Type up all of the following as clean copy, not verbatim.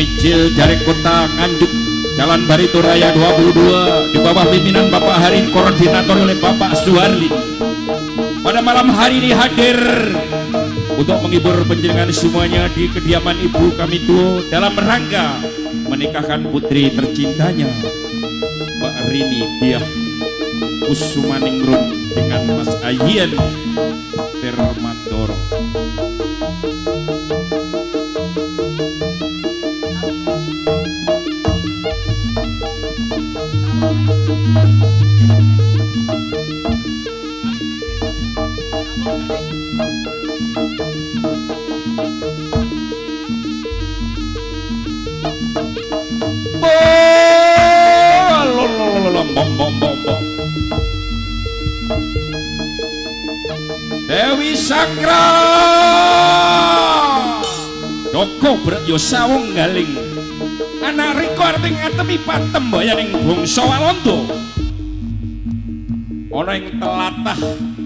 Mijil dari kota Nganjuk, Jalan Barito Raya 22, di bawah pimpinan Bapak Harin, koordinator oleh Bapak Suharli. Pada malam hari ini hadir untuk menghibur panjenengan semuanya di kediaman ibu kami tua dalam rangka menikahkan putri tercintanya Mbak Rini Diah Kusumaningrum dengan Mas Ayian Termantoro. Dewi Sakra Doko Bretyo Sawung Galing anak riko arti ngatemi patem bayaning bangsa Walanda ana ing telatah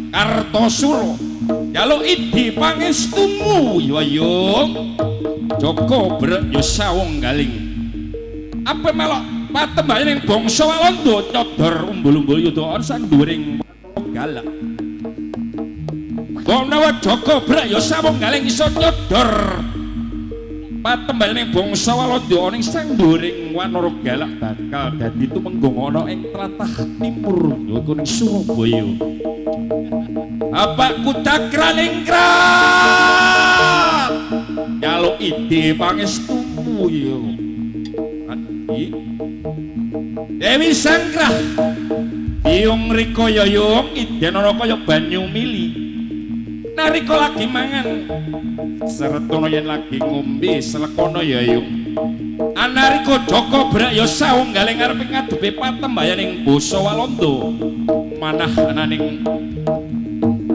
Kartosuro jaluk idi pangestumu Yayung Joko Bretyo Sawung Galing apa melok patem bayaning bangsa Walanda nyodor umbul-umbul yuda sang dhuwuring galak menawa Joko Bretyo Sawung Galing iso nyodor patembaling bangsa Walanda ning sang dhuwuring wanara galak bakal dadi tumenggung ana ing tlatah timur yaiku ning Surabaya. Bapakku Cakraningrat nyaluk ide pangestumu ya. Dewi Sangkrah Biung Rika Yayung iden ana kaya banyu mili. Nariko lagi mangan Seretono yen lagi ngombe Selekono Yayung Anariko Joko Bretyo Sawung Galing arep ngadepi patembayaning basa Walanda manah ananing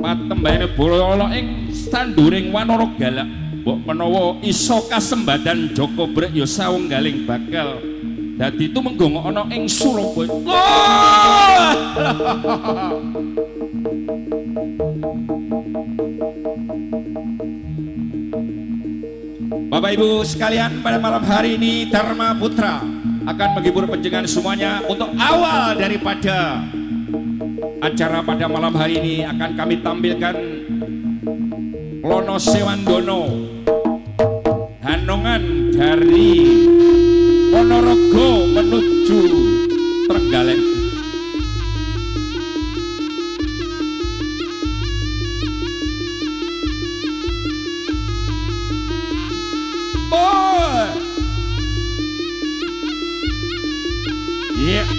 patembayane bola ing sanduring wanara galak mbok menawa iso kasembadan Joko Bretyo Sawung Galing bakal dadi tumenggung ana ing Surabaya. Bapak Ibu sekalian, pada malam hari ini Dharma Putra akan menghibur panjenengan semuanya. Untuk awal daripada acara pada malam hari ini akan kami tampilkan Lono Sewandono Hanongan dari Ponorogo menuju Trenggalek. Oh, iya.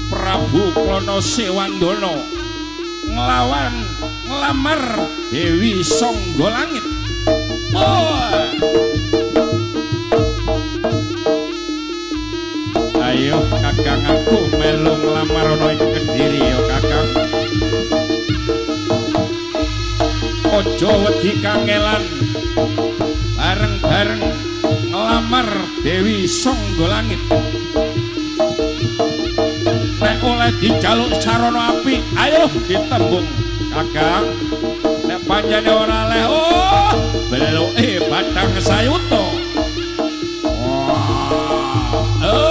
Prabu Klono Sewandana ngelamar Dewi Songgolangit. Oh, ayo kakang aku melu nglamar ana ing Kediri ya kakang. Ojo wedi kangelan bareng-bareng ngelamar Dewi Songgolangit. Nek oleh dijaluk sarana apik, ayo ditembung kakang. Nek panjane ora leh, oh beluke batang sayuta. Wah, oh.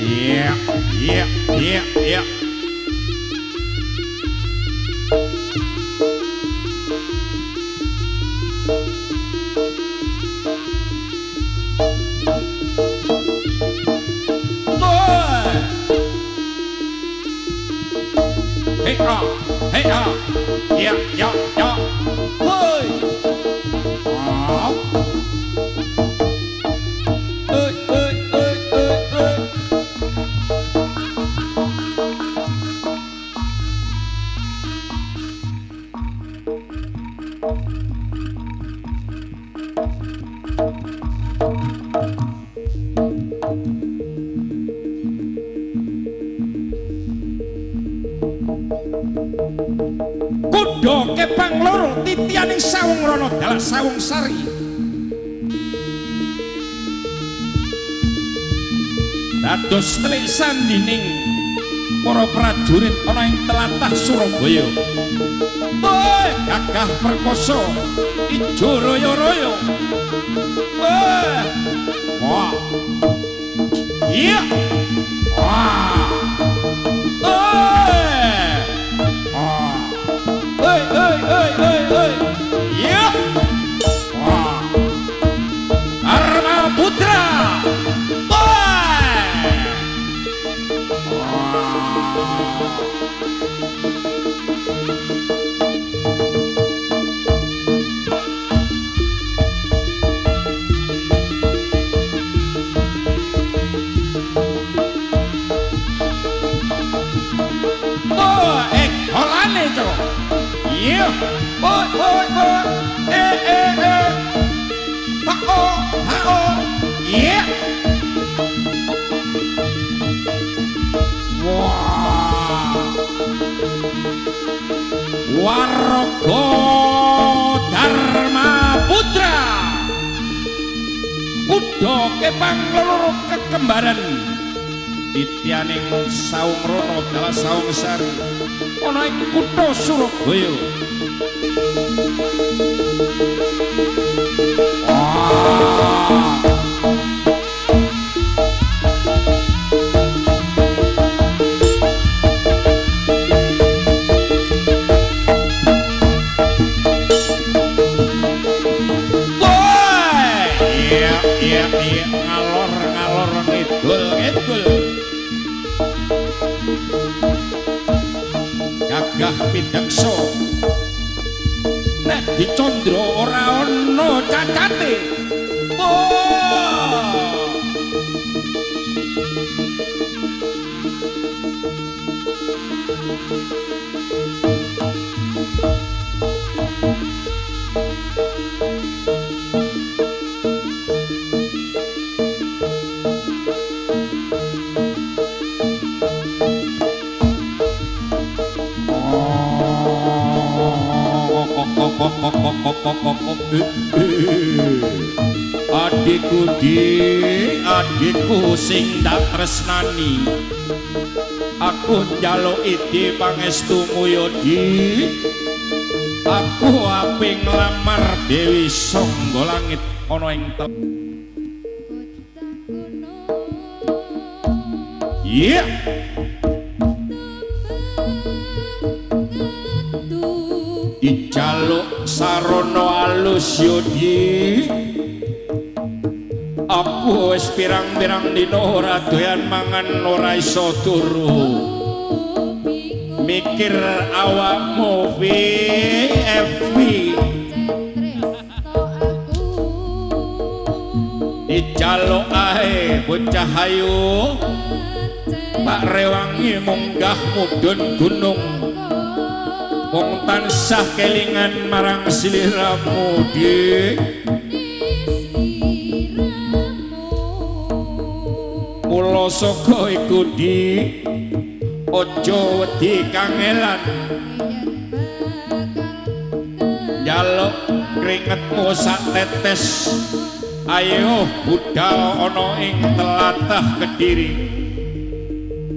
Yeah. Hey ah, yeah, hey. Kuda kepang loro titianing sawung rono dalah sawung sari. Dados telik sandining para prajurit ana ing tlatah Surabaya. Woi, gagah perkasa ijo royo-royo. Wah. Iya. Wah. Ya. Wah. Dharma Putra. Holane to. Iya. Oi. Ha-oh. Iya. Wah. Warga Dharma Putra. Kuda kepang loro kekembaran. Titianing sawung rono dalah sawung sari ana ing kutha Surabaya. Iya ngalor ngidul. Gagah pidaksa nek dicandra ora ana cacate. iku di adikku sing dak tresnani aku njaluk ide pangestumu yo di aku ape nglamar Dewi Sangga Langit ana ing iya dijaluk sarana alus yodi aku wis pirang-pirang dina ora doyan mangan ora iso turu mikir awakmu VFV dijaluk ae bocah ayu Pak Rewangi munggah mudhun gunung wong tansah kelingan marang sliramu dik mula saka iku dik aja wedi kangelan njaluk keringetmu sak tetes ayo budal ana ing tlatah Kediri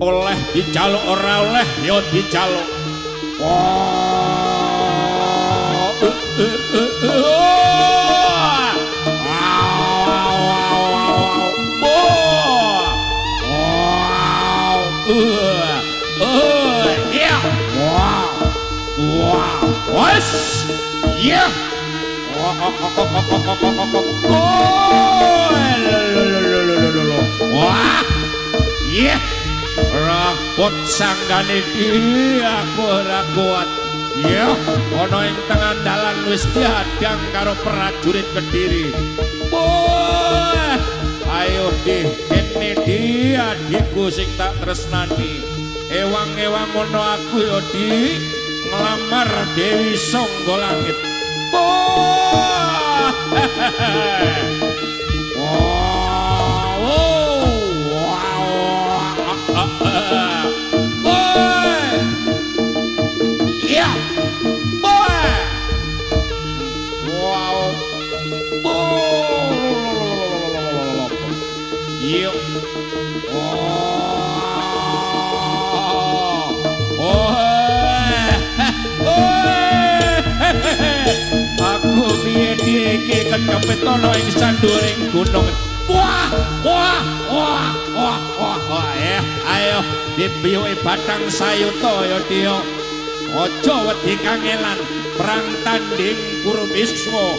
oleh dijaluk ora oleh ya dijaluk rapot sanggane iki aku ora kuat ya ana ing tengah dalan wis diadang karo prajurit Kediri ayo di kene di adikku sing tak tresnani ewang-ewang ngono aku ya di nglamar Dewi Sangga Langit aku piye iki kecepet ana ing sanduring gunung ayo dibiyuki batang sayuta ya dia aja wedi kangelan perang tanding Kurubisma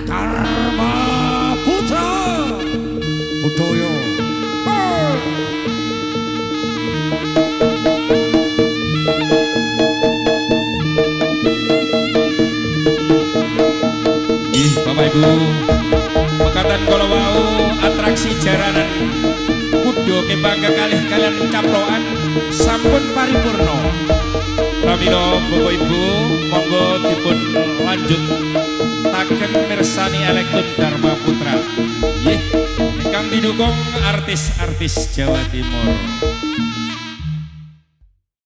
Karma Putra Budoyo Bapak Ibu mekaten kala wau atraksi jaranan kuda kebangga kalih kalian caplokan sampun paripurna pramila Bapak Ibu monggo dipun lanjut taken mirsani Elektun Dharma Putra nggih ingkang didukung artis-artis Jawa Timur